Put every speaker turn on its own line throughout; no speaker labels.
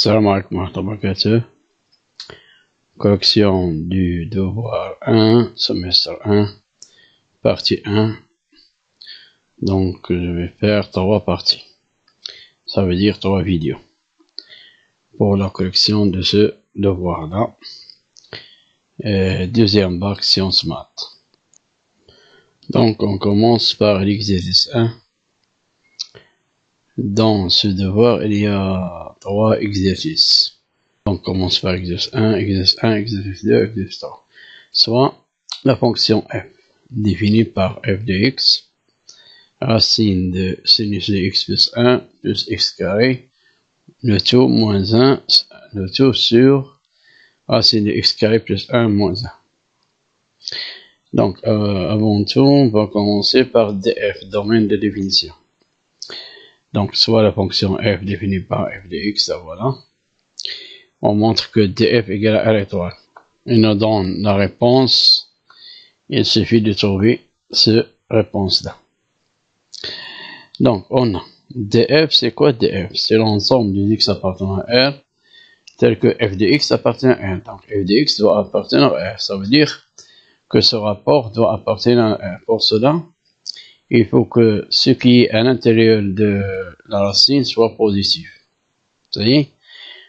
Salam alaikum wa rahmatullahi wa barakatuh. Correction du devoir 1, semestre 1, partie 1. Donc, je vais faire 3 parties. Ça veut dire 3 vidéos pour la correction de ce devoir-là. Deuxième bac, sciences maths. Donc, on commence par l'exercice 1. Dans ce devoir, il y a 3 exercices. Donc, on commence par exercice 1, exercice 1, exercice 2, exercice 3. Soit la fonction f, définie par f de x, racine de sinus de x plus 1 plus x carré, le tout moins 1, le tout sur racine de x carré plus 1 moins 1. Donc, avant tout, on va commencer par df, domaine de définition. Donc, soit la fonction f définie par f de x, voilà. On montre que df égale à r étoile. Il nous donne la réponse. Il suffit de trouver cette réponse-là. Donc, on a df, c'est quoi df? C'est l'ensemble des x appartenant à r, tel que f de x appartient à r. Donc, f de x doit appartenir à r. Ça veut dire que ce rapport doit appartenir à r. Pour cela, il faut que ce qui est à l'intérieur de la racine soit positif. Vous voyez?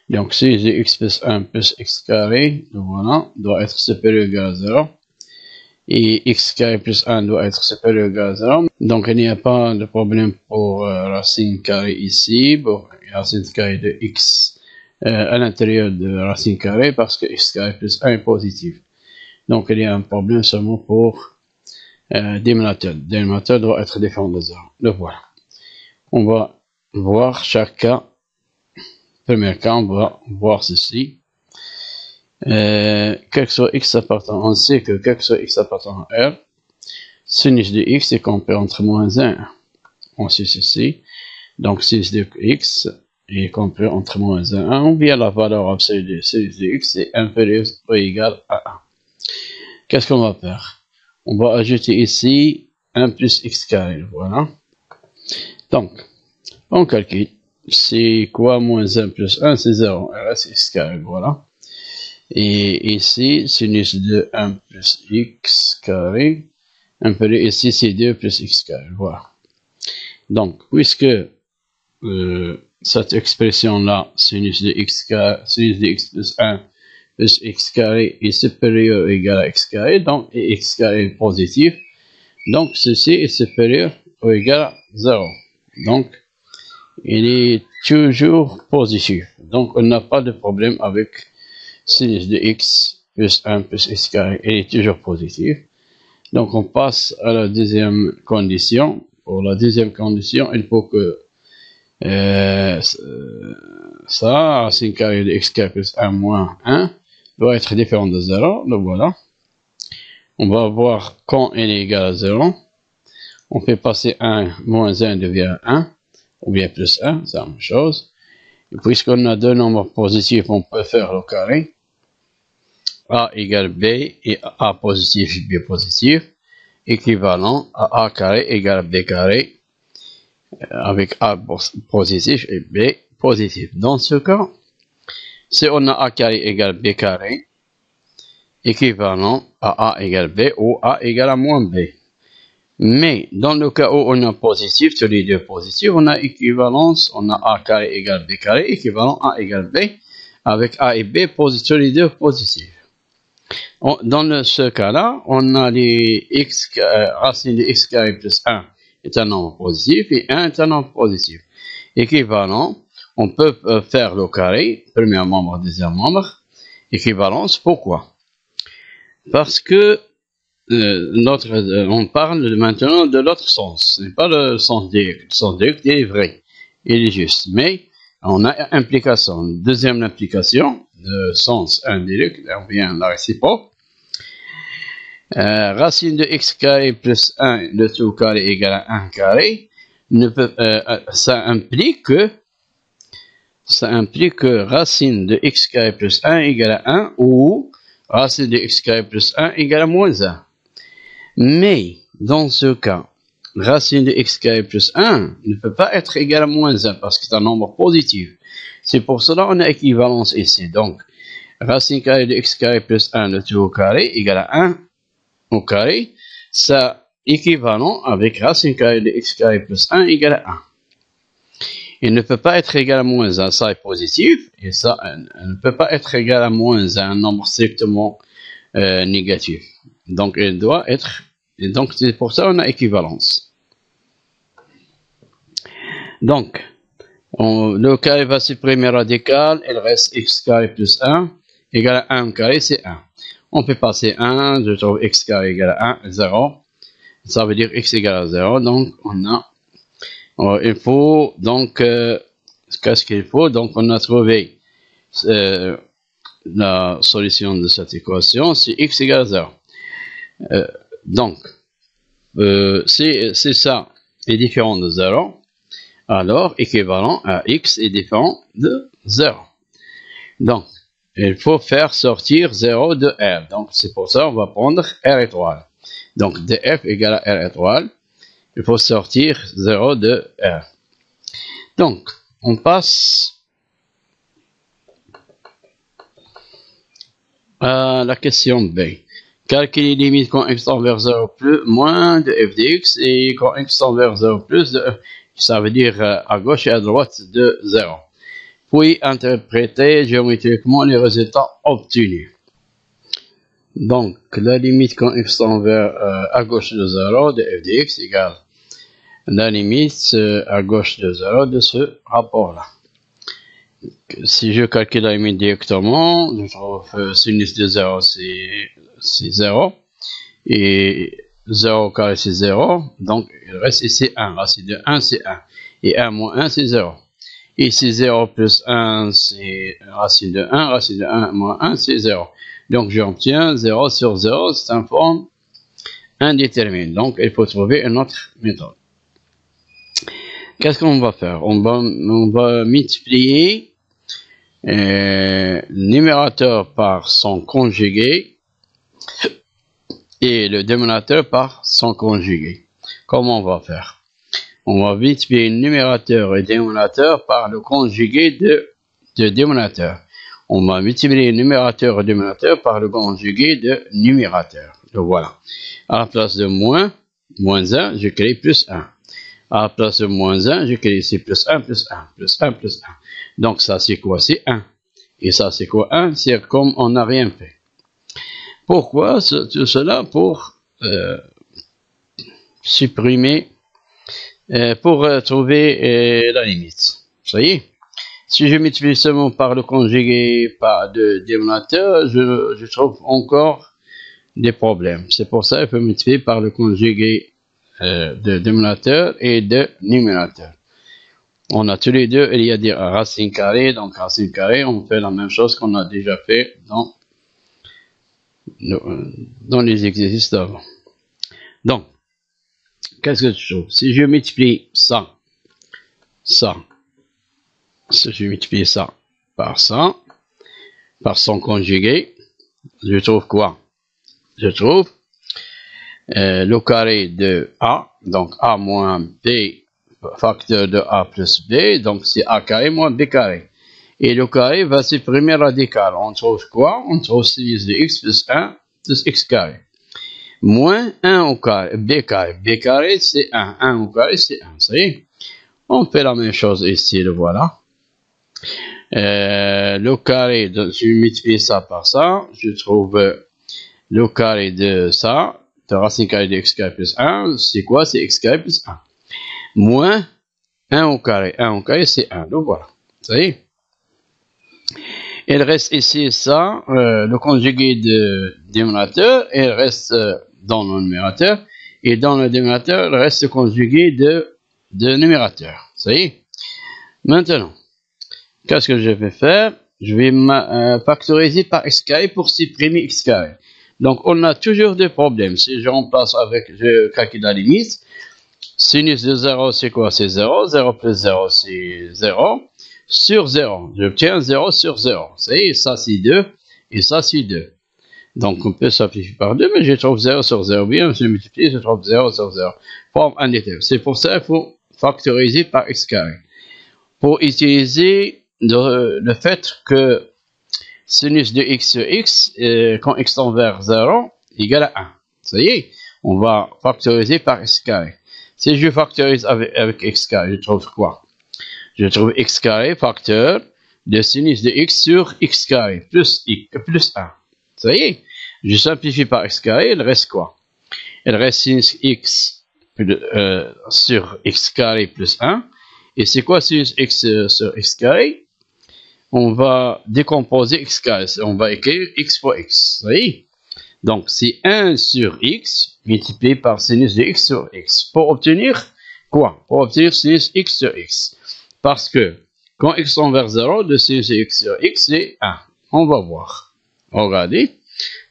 Donc, si j'ai x plus 1 plus x carré, voilà, doit être supérieur ou égal à 0. Et x carré plus 1 doit être supérieur ou égal à 0. Donc, il n'y a pas de problème pour racine carrée ici, pour racine carrée de x à l'intérieur de racine carrée, parce que x carré plus 1 est positif. Donc, il y a un problème seulement pour dénominateur. Le dénominateur doit être différent de 0. Donc, voilà. On va voir chaque cas. Premier cas, on va voir ceci. Quel que soit x appartenant, on sait que quel que soit x appartenant à R, sinus de x est compris entre moins 1. On sait ceci. Donc, sinus de x est compris entre moins 1 ou bien la valeur absolue de sinus de x est inférieure ou égale à 1. Qu'est-ce qu'on va faire? On va ajouter ici 1 plus x carré. Voilà. Donc, on calcule. C'est quoi moins 1 plus 1? C'est 0. Il reste x carré. Voilà. Et ici, sinus de 1 plus x carré. Inférieur ici, c'est 2 plus x carré. Voilà. Donc, puisque cette expression-là, sinus de x plus 1 plus x carré est supérieur ou égal à x carré, donc et x carré est positif, donc ceci est supérieur ou égal à 0. Donc, il est toujours positif. Donc, on n'a pas de problème avec sinus de x plus 1 plus x carré. Il est toujours positif. Donc, on passe à la deuxième condition. Pour la deuxième condition, il faut que ça, racine carrée de x carré plus 1 moins 1, doit être différent de 0. Donc, voilà. On va voir quand il est égal à 0. On fait passer 1, moins 1 devient 1. Ou bien plus 1, c'est la même chose. Et puisqu'on a deux nombres positifs, on peut faire le carré. A égale B et A positif et B positif. Équivalent à A carré égale B carré. Avec A positif et B positif. Dans ce cas, si on a A carré égale B carré, équivalent à A égale B ou A égale à moins B. Mais dans le cas où on a positif, tous les deux positifs, on a équivalence, on a A carré égale B carré, équivalent A égale B, avec A et B positifs, tous les deux positifs. Dans ce cas-là, on a les x, racine de x carré plus 1 est un nombre positif et 1 est un nombre positif. Équivalent, on peut faire le carré, premier membre, deuxième membre, équivalence, pourquoi? Parce que on parle maintenant de l'autre sens. Ce n'est pas le sens direct. Le sens direct est vrai. Il est juste. Mais on a implication. Deuxième implication, le sens indirect, ou bien la réciproque. Racine de x carré plus 1, le tout carré égale à 1 carré. Ça implique que racine de x carré plus 1 égale à 1 ou racine de x carré plus 1 égale à moins 1. Mais, dans ce cas, racine de x carré plus 1 ne peut pas être égal à moins 1 parce que c'est un nombre positif. C'est pour cela qu'on a équivalence ici. Donc, racine carrée de x carré plus 1 de tout au carré égale à 1 au carré. Ça équivalent avec racine carrée de x carré plus 1 égale à 1. Il ne peut pas être égal à moins 1, ça est positif, et ça ne peut pas être égal à moins 1, un nombre strictement négatif. Donc, il doit être, et donc c'est pour ça qu'on a équivalence. Donc, le carré va supprimer radical, il reste x carré plus 1 égale à 1 carré, c'est 1. On peut passer 1, je trouve x carré égale à 1, 0. Ça veut dire x égale à 0, donc on a... il faut donc, qu'est-ce qu'il faut? Donc, on a trouvé la solution de cette équation, c'est x égale à 0. Donc, si ça est différent de 0, alors équivalent à x est différent de 0. Donc, il faut faire sortir 0 de R. Donc, c'est pour ça qu'on va prendre R étoile. Donc, df égale à R étoile. Il faut sortir 0 de R. Donc, on passe à la question B. Calculer les limites quand x tend vers 0 plus moins de f de x et quand x tend vers 0 plus de f. Ça veut dire à gauche et à droite de 0. Puis interpréter géométriquement les résultats obtenus. Donc, la limite quand x tend vers à gauche de 0 de f de x égale la limite à gauche de 0 de ce rapport-là. Si je calcule la limite directement, je trouve sinus de 0 c'est 0 et 0 carré c'est 0, donc il reste ici 1, racine de 1 c'est 1 et 1 moins 1 c'est 0. Ici 0 plus 1 c'est racine de 1, racine de 1 moins 1 c'est 0. Donc j'obtiens 0 sur 0, c'est une forme indéterminée, donc il faut trouver une autre méthode. Qu'est-ce qu'on va faire? On va multiplier le numérateur par son conjugué et le dénominateur par son conjugué. Comment on va faire? On va multiplier le numérateur et le dénominateur par le conjugué de dénominateur. On va multiplier le numérateur et le dénominateur par le conjugué de numérateur. Donc voilà. À la place de moins 1, je crée plus 1. À la place de moins 1, je crée ici plus 1, plus 1, plus 1, plus 1. Donc ça c'est quoi? C'est 1. Et ça c'est quoi? 1, c'est comme on n'a rien fait. Pourquoi tout cela? Pour supprimer, pour trouver la limite. Ça y est. Si je multiplie seulement par le conjugué par de dénominateur, je trouve encore des problèmes. C'est pour ça qu'il faut multiplier par le conjugué de dénominateur et de numérateur. On a tous les deux, il y a des racines carrées, donc racine carrée, on fait la même chose qu'on a déjà fait dans les exercices d'avant. Donc, qu'est-ce que je trouve? Si je multiplie ça, si je multiplie ça, par son conjugué, je trouve quoi? Je trouve le carré de A, donc A moins B, facteur de A plus B, donc c'est A carré moins B carré. Et le carré va supprimer radical. On trouve quoi? On trouve sinus de x plus 1 plus x carré. Moins 1 au carré, B carré. B carré c'est 1, 1 au carré c'est 1, ça y est. On fait la même chose ici, le voilà. Le carré, je multiplie ça par ça, je trouve le carré de ça, de racine carrée de x carré plus 1, c'est quoi? C'est x carré plus 1. Moins 1 au carré c'est 1, donc voilà, ça y est. Il reste ici ça, le conjugué de dénominateur, il reste dans le numérateur, et dans le dénominateur, il reste le conjugué de numérateur, ça y est. Maintenant, qu'est-ce que je vais faire? Je vais factoriser par x carré pour supprimer x carré. Donc, on a toujours des problèmes. Si je remplace avec, je calcule la limite. Sinus de 0, c'est quoi? C'est 0. 0 plus 0, c'est 0. Sur 0, j'obtiens 0 sur 0. Ça y est, ça c'est 2. Et ça c'est 2. Donc, on peut simplifier par 2, mais je trouve 0 sur 0. Bien, je multiplie, je trouve 0 sur 0. Forme indéterminée. C'est pour ça qu'il faut factoriser par x carré. Pour utiliser le fait que sinus de x sur x, quand x tend vers 0, égale à 1. Ça y est, on va factoriser par x carré. Si je factorise avec x carré, je trouve quoi? Je trouve x carré facteur de sinus de x sur x carré plus 1. Ça y est, je simplifie par x carré, il reste quoi? Il reste sinus x sur x carré plus 1. Et c'est quoi sinus x sur x carré? On va décomposer x carré. On va écrire x fois x. Vous voyez? Donc, c'est 1 sur x multiplié par sinus de x sur x. Pour obtenir quoi? Pour obtenir sinus x sur x. Parce que quand x tend vers 0, le sinus de x sur x, c'est 1. On va voir. Regardez.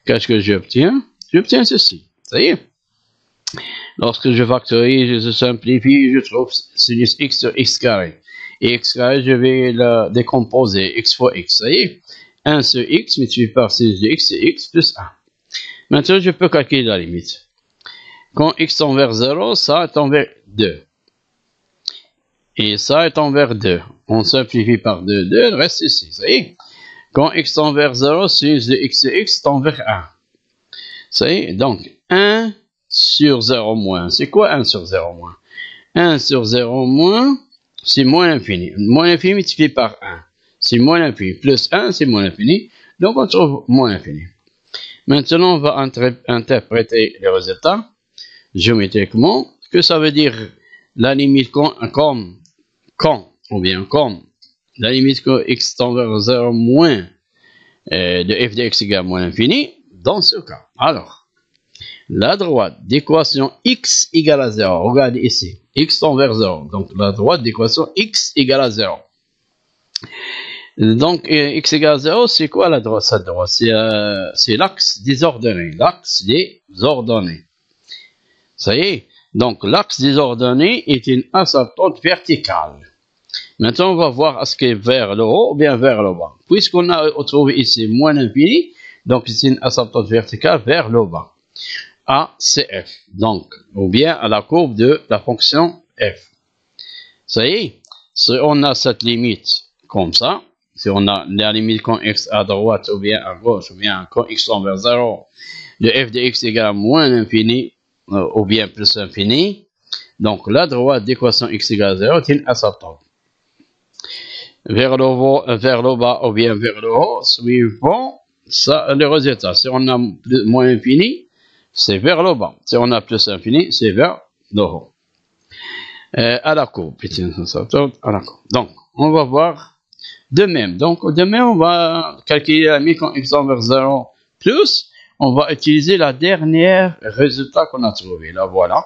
Qu'est-ce que j'obtiens? J'obtiens ceci. Ça y est. Lorsque je factorise, je simplifie, je trouve sinus x sur x carré. Et x carré, je vais le décomposer. X fois x. Ça y est. 1 sur x multiplié par sinus de x, c'est x plus 1. Maintenant, je peux calculer la limite. Quand x tend vers 0, ça tend vers 2. Et ça tend vers 2. On simplifie par 2, 2, il reste ici. Ça y est. Quand x tend vers 0, sinus de x et x tend vers 1. Ça y est. Donc, 1 sur 0 moins. C'est quoi 1 sur 0 moins? 1 sur 0 moins, c'est moins l'infini. Moins l'infini multiplié par 1. C'est moins l'infini. Plus 1, c'est moins l'infini. Donc, on trouve moins l'infini. Maintenant, on va interpréter les résultats géométriquement. Ce que ça veut dire la limite comme la limite que x tend vers 0 moins de f de x égale moins l'infini. Dans ce cas, alors, la droite d'équation x égale à 0. Regardez ici. X tend vers 0. Donc, la droite d'équation x égale à 0. Donc, x égale 0, c'est quoi la droite? Cette droite, c'est l'axe des ordonnées. L'axe des ordonnées. Ça y est. Donc, l'axe des ordonnées est une asymptote verticale. Maintenant, on va voir est-ce qu'elle est vers le haut ou bien vers le bas. Puisqu'on a trouvé ici moins l'infini, donc c'est une asymptote verticale vers le bas. ACF. Donc, ou bien à la courbe de la fonction f. Ça y est. Si on a cette limite comme ça, si on a la limite quand x à droite ou bien à gauche ou bien quand x tend vers 0, de f de x égale moins l'infini ou bien plus l'infini, donc la droite d'équation x égale 0 est une asymptote. Vers le bas ou bien vers le haut, suivant ça, le résultat. Si on a moins infini, c'est vers le bas. Si on a plus infini, c'est vers le haut. À la courbe. Donc, on va voir de même. Donc, de même, on va calculer la limite quand x tend vers 0 plus. On va utiliser la dernière résultat qu'on a trouvé. Là, voilà.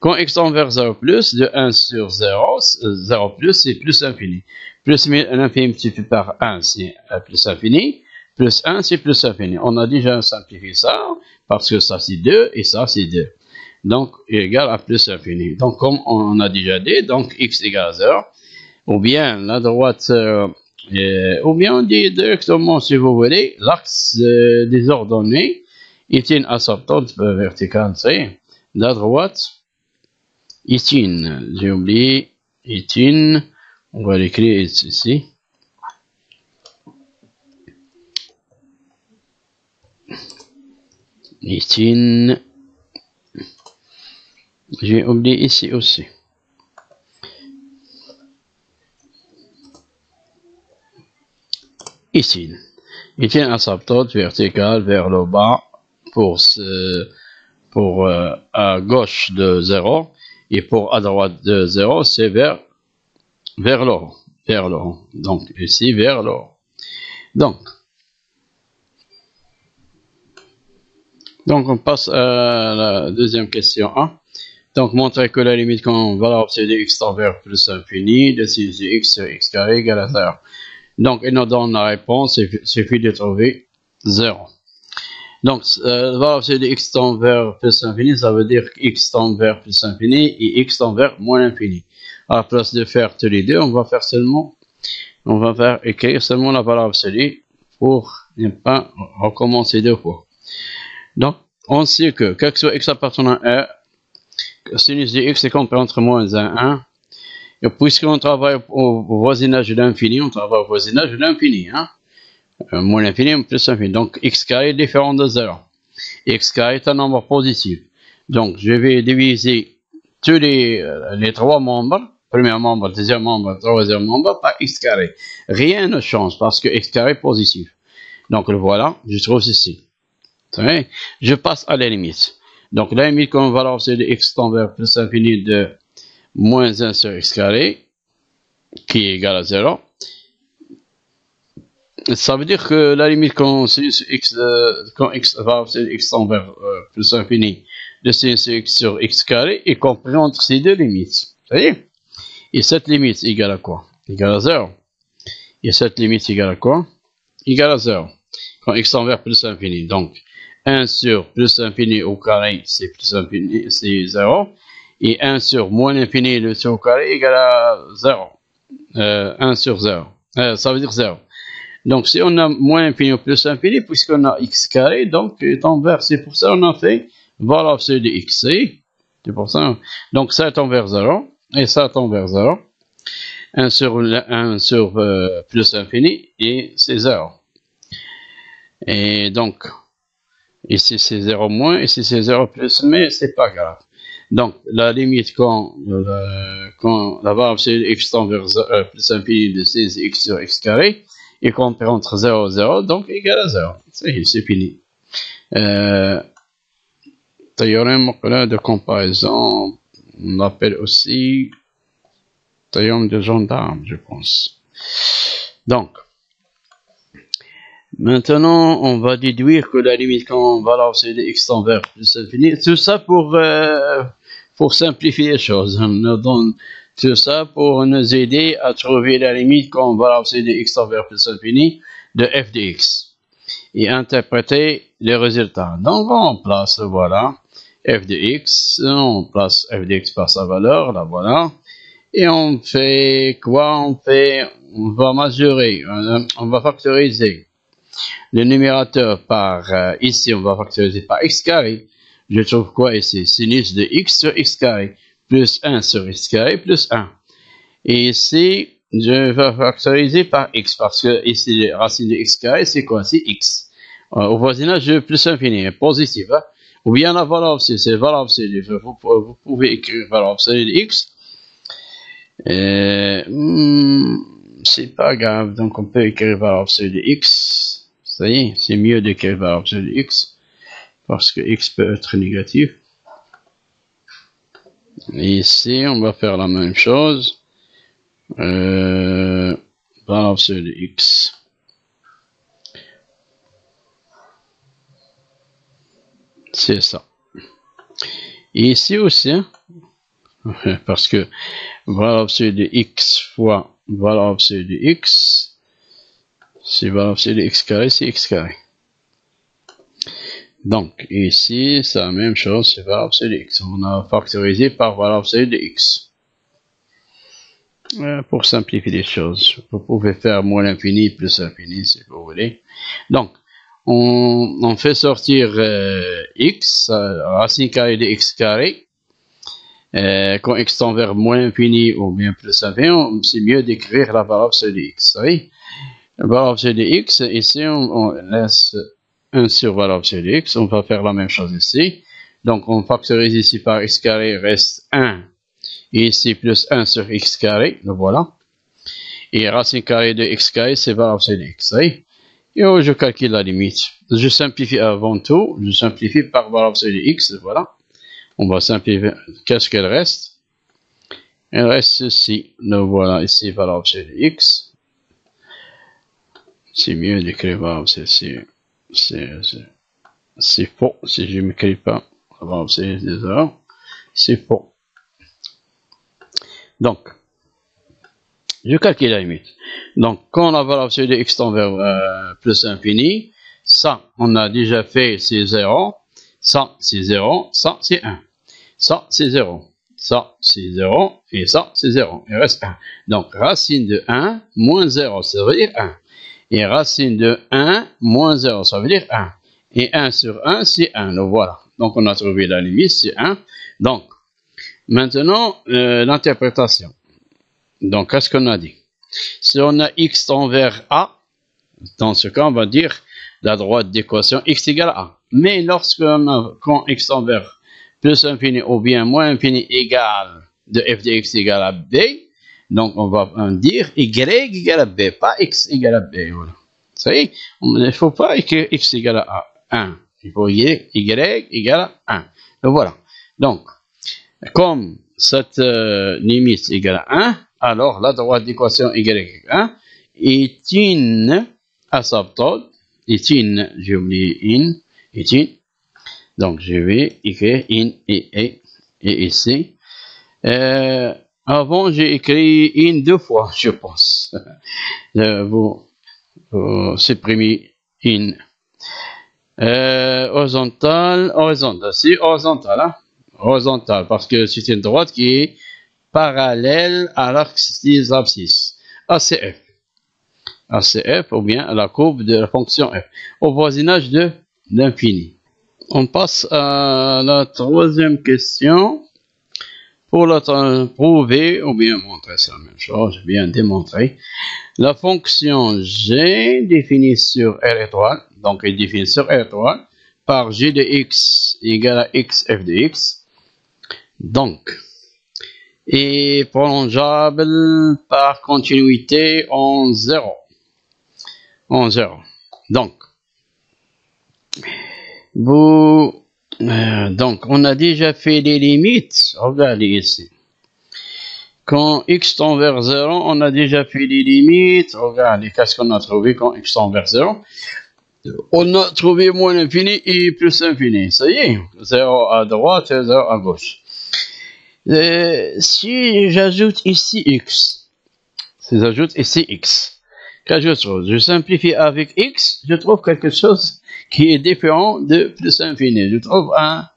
Quand x tend vers 0 plus, de 1 sur 0, 0 plus, c'est plus infini. Plus l'infini multiplié par 1, c'est plus infini. Plus 1, c'est plus infini. On a déjà simplifié ça, parce que ça, c'est 2, et ça, c'est 2. Donc, égal à plus infini. Donc, comme on a déjà dit, donc x égale 0, ou bien la droite, ou bien on dit directement, si vous voulez, l'axe des ordonnées est une asymptote verticale. C'est la droite est une, j'ai oublié, est une, on va l'écrire ici. Est une, j'ai oublié ici aussi. Ici, est une asymptote verticale vers le bas pour à gauche de 0 et pour à droite de 0, c'est vers le haut. Donc, ici, vers le haut. Donc, on passe à la deuxième question 1. Donc, montrer que la limite quand valeur absolue de x tend vers plus infini de sinus de x sur x carré égale à 0. Donc, il nous donne la réponse, il suffit de trouver 0. Donc, la valeur absolue de x tend vers plus infini, ça veut dire que x tend vers plus infini et x tend vers moins l'infini. À la place de faire tous les deux, on va écrire seulement la valeur absolue pour ne pas recommencer deux fois. Donc, on sait que, quel que soit x appartenant à R, sinus de x est compris entre moins 1 et 1. Et puisqu'on travaille au voisinage de l'infini, on travaille au voisinage de l'infini. Hein? Moins l'infini, plus l'infini. Donc, x carré est différent de 0. X carré est un nombre positif. Donc, je vais diviser tous les trois membres, premier membre, deuxième membre, troisième membre, par x carré. Rien ne change parce que x carré est positif. Donc, le voilà, je trouve ceci. Je passe à la limite. Donc, la limite qu'on va lancer de x tend vers plus l'infini de moins 1 sur x carré, qui est égal à 0. Ça veut dire que la limite quand x va lancer x tend vers plus l'infini de sinus x sur x carré est compris entre ces deux limites. Vous voyez? Et cette limite égale à quoi? Égale à 0. Et cette limite égale à quoi? Égale à 0. Quand x tend vers plus l'infini. Donc, 1 sur plus l'infini au carré, c'est plus l'infini, c'est 0. Et 1 sur moins l'infini, le sur au carré, égale à 0. 1 sur 0. Ça veut dire 0. Donc, si on a moins l'infini ou plus l'infini, puisqu'on a x carré, donc, est envers, c'est pour ça qu'on a fait valeur absolue de x. C'est pour ça. Donc, ça est envers 0. Et ça est envers 0. 1 sur plus l'infini, et c'est 0. Et donc, ici c'est 0 moins, ici c'est 0 plus, mais c'est pas grave. Donc, la limite quand la valeur absolue de x tend vers plus l'infini de 6x sur x carré est compris entre 0 et 0, donc égal à 0. C'est fini. Théorème de comparaison, on l'appelle aussi théorème de gendarme, je pense. Donc, maintenant, on va déduire que la limite quand valeur absolue de x tend vers plus l'infini, tout ça pour simplifier les choses. On nous donne tout ça pour nous aider à trouver la limite quand valeur absolue de x tend vers plus l'infini de f de x et interpréter les résultats. Donc, on place, voilà, f de x, on place f de x par sa valeur, là voilà, et on fait quoi? On va majorer, on va factoriser le numérateur par, ici on va factoriser par x carré. Je trouve quoi ici? Sinus de x sur x carré, plus 1 sur x carré, plus 1. Et ici, je vais factoriser par x, parce que ici, la racine de x carré, c'est quoi? C'est x. Au voisinage de plus infini, positif. Hein? Ou bien la valeur absolue, c'est valeur absolue. Vous pouvez écrire valeur absolue de x. C'est pas grave, donc on peut écrire valeur absolue de x. Ça y est, c'est mieux d'écrire valeur absolue de x, parce que x peut être négatif. Et ici, on va faire la même chose. Valeur absolue de x. C'est ça. Et ici aussi, hein, parce que valeur absolue de x fois valeur absolue de x, c'est valeur absolue de x carré, c'est x carré. Donc, ici, c'est la même chose, c'est valeur absolue de x. On a factorisé par valeur absolue de x. Pour simplifier les choses, vous pouvez faire moins l'infini, plus l'infini, si vous voulez. Donc, on fait sortir x, racine carrée de x carré. Quand x tend vers moins l'infini ou bien plus l'infini, c'est mieux d'écrire la valeur absolue de x. Vous voyez? La valeur absolue de x, ici, on laisse 1 sur valeur absolue de x. On va faire la même chose ici. Donc, on factorise ici par x carré, reste 1. Et ici, plus 1 sur x carré. Le voilà. Et racine carrée de x carré, c'est valeur absolue de x. Vous voyez? Et je calcule la limite. Je simplifie avant tout. Je simplifie par valeur absolue de x. Voilà. On va simplifier. Qu'est-ce qu'elle reste? Elle reste ceci. Le voilà ici, valeur absolue de x. C'est mieux d'écrire valeur absolue. C'est faux. Si je ne m'écris pas valeur absolue de 0, c'est faux. Donc, je calcule la limite. Donc, quand la valeur absolue de x tend vers plus infini, ça, on a déjà fait, c'est 0. Ça, c'est 0. Ça, c'est 1. Ça, c'est 0. Ça, c'est 0. Et ça, c'est 0. Il reste 1. Donc, racine de 1 moins 0, ça veut dire 1. Et racine de 1 moins 0, ça veut dire 1. Et 1 sur 1, c'est 1. Donc voilà. Donc on a trouvé la limite, c'est 1. Donc, maintenant, l'interprétation. Donc, qu'est-ce qu'on a dit? Si on a x tend vers a, dans ce cas, on va dire la droite d'équation x égale à a. Mais lorsqu'on a, quand x tend vers plus infini ou bien moins infini égale de f de x égale à b, donc on va dire y égale à b, pas x égale à b. Voilà. Ça y est, il ne faut pas écrire x égale à 1. Il faut y égale à 1. Donc voilà. Donc, comme cette limite égale à 1, alors la droite d'équation y égale à 1 est une asymptote, est une, j'ai oublié in, est une. Donc je vais écrire in et ici. Avant j'ai écrit in 2 fois, je pense. Vous supprimez in. Horizontal, c'est horizontal, hein? Horizontal, parce que c'est une droite qui est parallèle à l'axe des abscisses. ACF. ACF, ou bien à la courbe de la fonction f, au voisinage de l'infini. On passe à la troisième question. Pour la prouver, ou bien montrer, c'est la même chose, je viens de démontrer. La fonction g définie sur R étoile, donc elle est définie sur R étoile, par g de x égale à x f de x. Donc, est prolongeable par continuité en 0. En 0. Donc, donc, on a déjà fait les limites. Regardez ici. Quand x tend vers 0, on a déjà fait les limites. Regardez, qu'est-ce qu'on a trouvé quand x tend vers 0? On a trouvé moins l'infini et plus l'infini. Ça y est, 0 à droite et 0 à gauche. Si j'ajoute ici x, qu'est-ce que je trouve? Je simplifie avec x, je trouve quelque chose qui est différent de plus infini. Je trouve un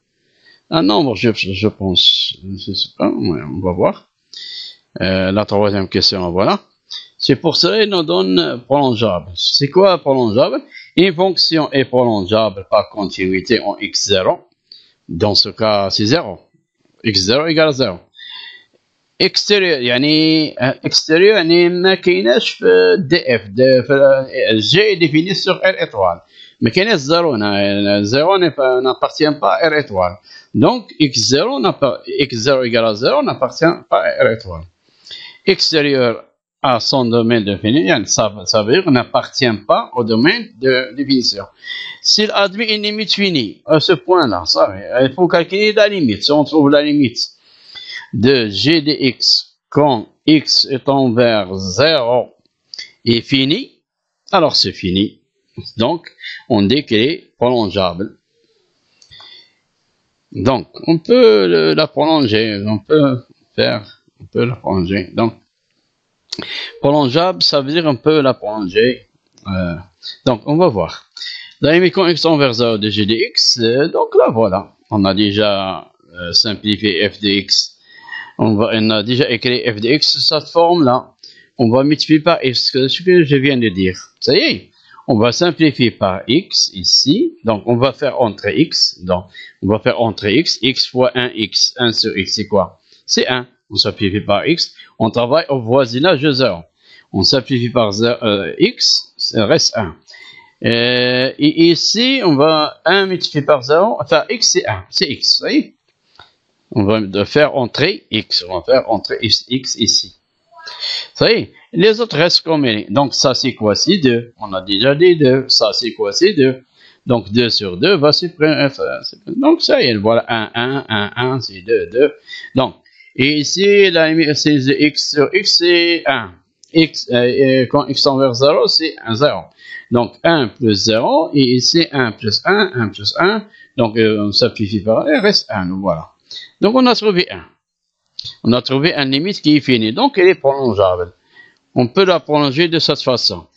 nombre, je pense. Je sais pas, on va voir. La troisième question, voilà. C'est pour cela qu'il nous donne prolongeable. C'est quoi prolongeable? Une fonction est prolongeable par continuité en x0. Dans ce cas, c'est 0. x0 égale 0. extérieur يعني extérieur يعني ما كايناش في دي اف جي défini sur R étoile ما كايناش زيرو هنا زيرو n'appartient pas à R étoile donc x0 égale à 0 n'appartient pas à R étoile. Extérieur à son domaine défini, ça veut dire n'appartient pas au domaine de définition. S'il admet une limite finie à ce point-là, il faut calculer la limite. Si on trouve la limite de g de x quand x étant vers 0 est fini, alors c'est fini. Donc, on dit qu'elle est prolongeable. Donc, on peut la prolonger, on peut la prolonger. Donc, prolongeable, ça veut dire on peut la prolonger. Donc, on va voir. La limite quand x tend vers 0 de g de x, donc là, voilà. On a déjà simplifié f de x. On a déjà écrit f de x sous cette forme-là. On va multiplier par x, ce que je viens de dire. Ça y est, on va simplifier par x ici. Donc, on va faire entrer x. Donc, on va faire entrer x. X fois 1x. 1 sur x, c'est quoi? C'est 1. On simplifie par x. On travaille au voisinage de 0. On simplifie par 0, x, ça reste 1. Et ici, on va 1 multiplié par 0. Enfin, x, c'est 1. C'est x, vous voyez? On va faire entrer x. On va faire entrer x ici. Vous voyez? Les autres restent comme elle est. Donc, ça, c'est quoi? C'est 2. On a déjà dit 2. Ça, c'est quoi? C'est 2. Donc, 2 sur 2 va supprimer. Donc, ça y est. Voilà. 1, 1, 1, 1, c'est 2, 2. Donc, et ici, la limite, c'est x sur x, c'est 1. X, quand x tend vers 0, c'est 0. Donc, 1 plus 0. Et ici, 1 plus 1, 1 plus 1. Donc, on simplifie par 1. Il reste 1. Voilà. Donc, on a trouvé 1. On a trouvé une limite qui est finie. Donc, elle est prolongeable. On peut la prolonger de cette façon.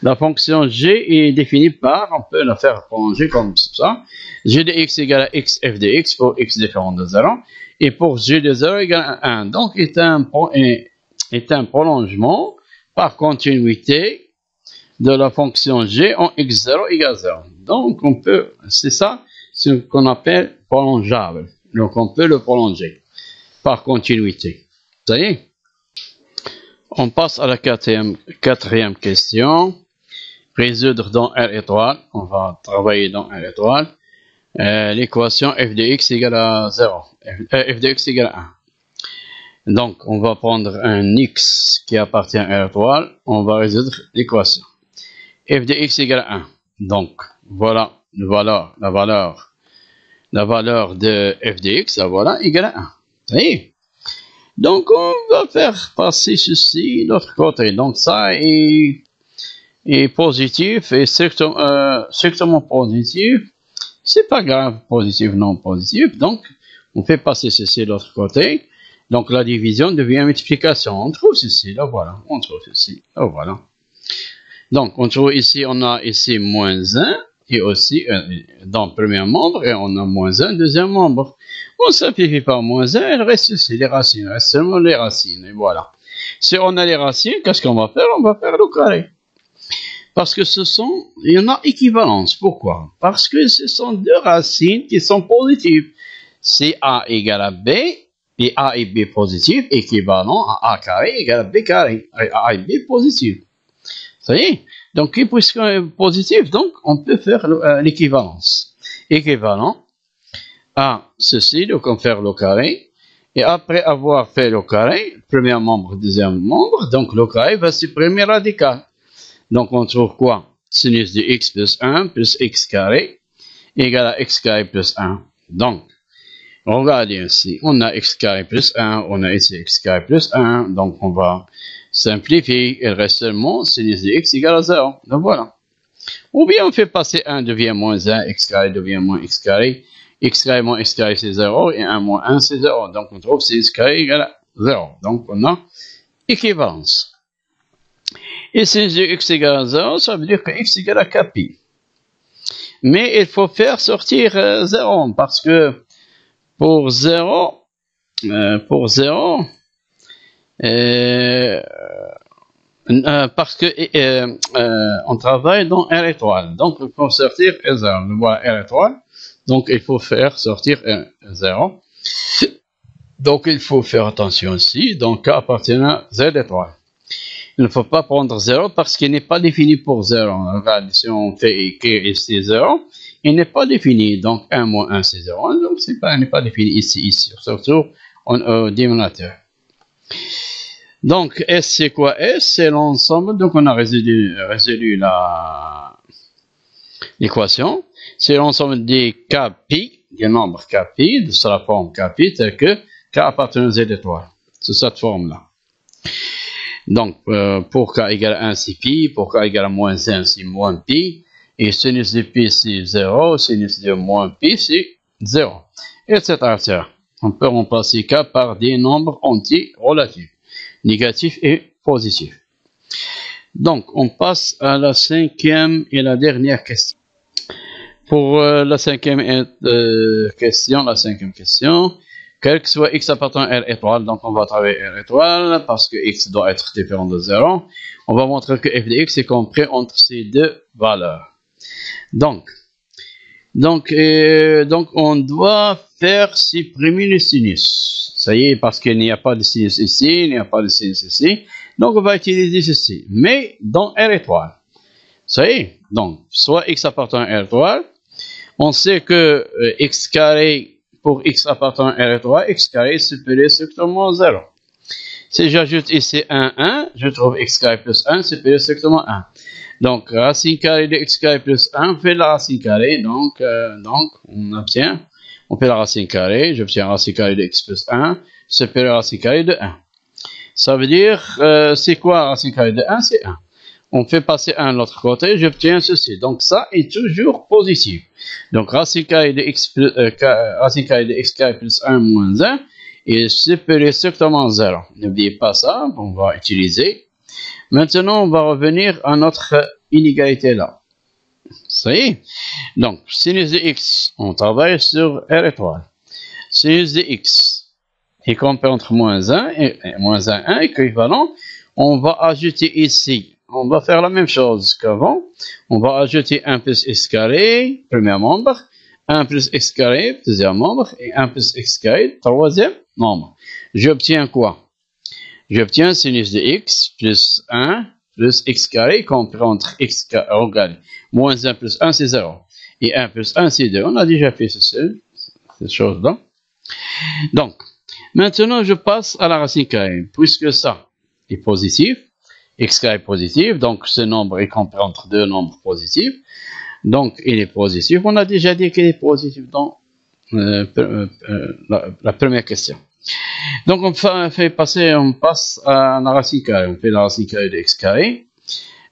La fonction g est définie par, on peut la faire prolonger comme ça. G de x égale à x f de x pour x différent de 0. Et pour g de 0 égale à 1. Donc, est un prolongement par continuité de la fonction g en x0 égale 0. Donc, on peut, c'est ça, ce qu'on appelle prolongeable. Donc, on peut le prolonger par continuité. Ça y est. On passe à la quatrième question. Résoudre dans R étoile. On va travailler dans R étoile. L'équation f de x égale à 0. F de x égale à 1. Donc, on va prendre un x qui appartient à R étoile. On va résoudre l'équation. F de x égale à 1. Donc, voilà la valeur de f de x, la voilà, égale à 1. Ça y est. Donc, on va faire passer ceci de l'autre côté. Donc, ça est positif et strictement positif. C'est pas grave, positif, non positif. Donc, on fait passer ceci de l'autre côté. Donc, la division devient multiplication. On trouve ceci, là, voilà. On trouve ceci, là, voilà. Donc, on trouve ici, on a ici moins 1. Et aussi, dans le premier membre, et on a moins 1, deuxième membre. On simplifie par moins 1, il reste ici les racines. Il reste seulement les racines, et voilà. Si on a les racines, qu'est-ce qu'on va faire? On va faire le carré. Parce que il y en a équivalence. Pourquoi? Parce que ce sont deux racines qui sont positives. C'est A égale à B, et A et B positif, équivalent à A carré égale à B carré. A et B positif. Ça y est? Donc, puisqu'on est positif, donc, on peut faire l'équivalence. Équivalent à ceci, donc on fait le carré. Et après avoir fait le carré, premier membre, deuxième membre, donc le carré va supprimer radical. Donc, on trouve quoi? Sinus de x plus 1 plus x carré égale à x carré plus 1. Donc, regardez ici, on a x carré plus 1, on a ici x carré plus 1, donc on va simplifier, il reste seulement sinus de x égale à 0. Donc voilà. Ou bien on fait passer 1 devient moins 1, x carré devient moins x carré moins x carré c'est 0, et 1 moins 1 c'est 0. Donc on trouve sinus carré égale à 0. Donc on a équivalence. Et sinus de x égale à 0, ça veut dire que x égale à kpi. Mais il faut faire sortir 0, parce que pour 0, parce que on travaille dans R étoile, donc il faut sortir 0. Voilà R étoile, donc il faut faire sortir 0. Donc il faut faire attention ici, donc K appartient à Z étoile. Il ne faut pas prendre 0 parce qu'il n'est pas défini pour 0. Regarde, si on fait écrire ici 0, il n'est pas défini, donc 1 moins 1 c'est 0, donc il n'est pas défini ici, surtout au dénominateur. Donc, S, c'est quoi S? C'est l'ensemble. Donc, on a résolu l'équation. C'est l'ensemble des Kpi, des nombres Kpi, de la forme Kpi, tel que K appartient à Z étoile. C'est cette forme-là. Donc, pour K égale à 1, c'est pi. Pour K égale à moins 1, c'est moins pi. Et sinus de pi, c'est 0. Sinus de moins pi, c'est 0. Etc. On peut remplacer K par des nombres entiers relatifs, négatifs et positifs. Donc, on passe à la cinquième et la dernière question. Pour la cinquième question, quel que soit x appartenant à R étoile, donc on va travailler R étoile parce que x doit être différent de 0. On va montrer que f de x est compris entre ces deux valeurs. Donc on doit faire supprimer le sinus. Ça y est, parce qu'il n'y a pas de sinus ici, il n'y a pas de sinus ici. Donc on va utiliser ceci, mais dans R étoile. Ça y est, donc soit x appartenant à R étoile, on sait que x carré pour x appartenant à R étoile, x carré est supérieur strictement à 0. Si j'ajoute ici 1, je trouve x carré plus 1 supérieur strictement à 1. Donc, racine carrée de x carré plus 1 fait la racine carrée. Donc on fait la racine carrée. J'obtiens racine carrée de x plus 1 supérieur à racine carrée de 1. Ça veut dire, c'est quoi racine carrée de 1? C'est 1. On fait passer 1 de l'autre côté, j'obtiens ceci. Donc, ça est toujours positif. Donc, racine carrée de x carré plus 1 moins 1 est supérieur strictement à 0. N'oubliez pas ça, on va utiliser. Maintenant, on va revenir à notre inégalité là. Ça y est. Donc, sinus de x, on travaille sur R étoile. Sinus de x est compris entre moins 1 et moins 1 équivalent. On va ajouter ici, on va faire la même chose qu'avant. On va ajouter 1 plus x carré, premier membre, 1 plus x carré, deuxième membre, et 1 plus x carré, troisième membre. J'obtiens quoi? J'obtiens sinus de x plus 1 plus x carré compris entre x égale moins 1 plus 1, c'est 0. Et 1 plus 1, c'est 2. On a déjà fait cette chose-là. Donc, maintenant, je passe à la racine carrée. Puisque ça est positif, x carré est positif, donc ce nombre est compris entre deux nombres positifs. Donc, il est positif. On a déjà dit qu'il est positif dans la première question. Donc, on passe à la racine carrée. On fait la racine carrée de x carré,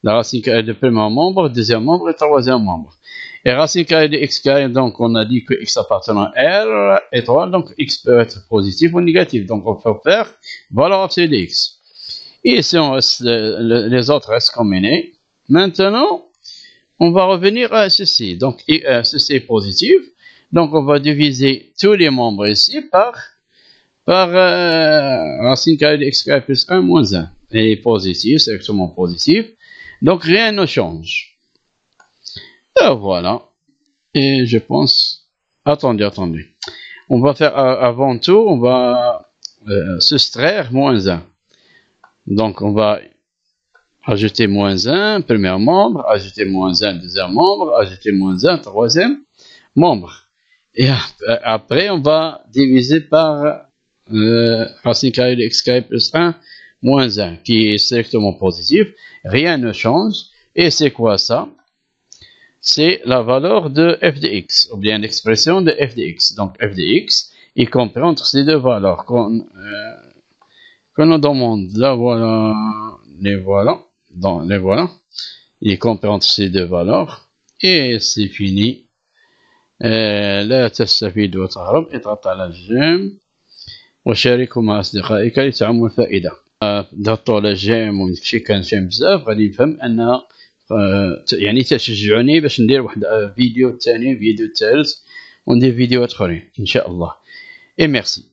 la racine carrée de premier membre, deuxième membre et troisième membre. Et racine carrée de x carré, donc on a dit que x appartient à R étoile, donc x peut être positif ou négatif. Donc, on peut faire valeur absolue de x. Et si on reste, les autres restent combinés. Maintenant, on va revenir à ceci. Donc, ceci est positif. Donc, on va diviser tous les membres ici par racine carrée de x carré plus 1 moins 1. Et positif, c'est exactement positif. Donc, rien ne change. Et voilà. Et je pense... Attendez. On va faire avant tout, on va soustraire moins 1. Donc, on va ajouter moins 1, premier membre, ajouter moins 1, deuxième membre, ajouter moins 1, troisième membre. Et après, on va diviser par racine carrée de x carré plus 1 moins 1, qui est strictement positif. Rien ne change. Et c'est quoi ça? C'est la valeur de f de x, ou bien l'expression de f de x. Donc, f de x, y compris entre ces deux valeurs qu'on nous demande. Là, voilà, les voilà. Dans les voilà. Y compris entre ces deux valeurs. Et c'est fini. لا تستفيد وتهرب اضغط على الجيم وشاركه مع أصدقائك لتعم الفائدة. ضغطوا على الجيم وداكشي كنفهم بزاف غادي نفهم أن يعني تشجعوني باش ندير واحد فيديو ثاني فيديو ثالث وندير فيديوهات أخرين إن شاء الله. Et merci.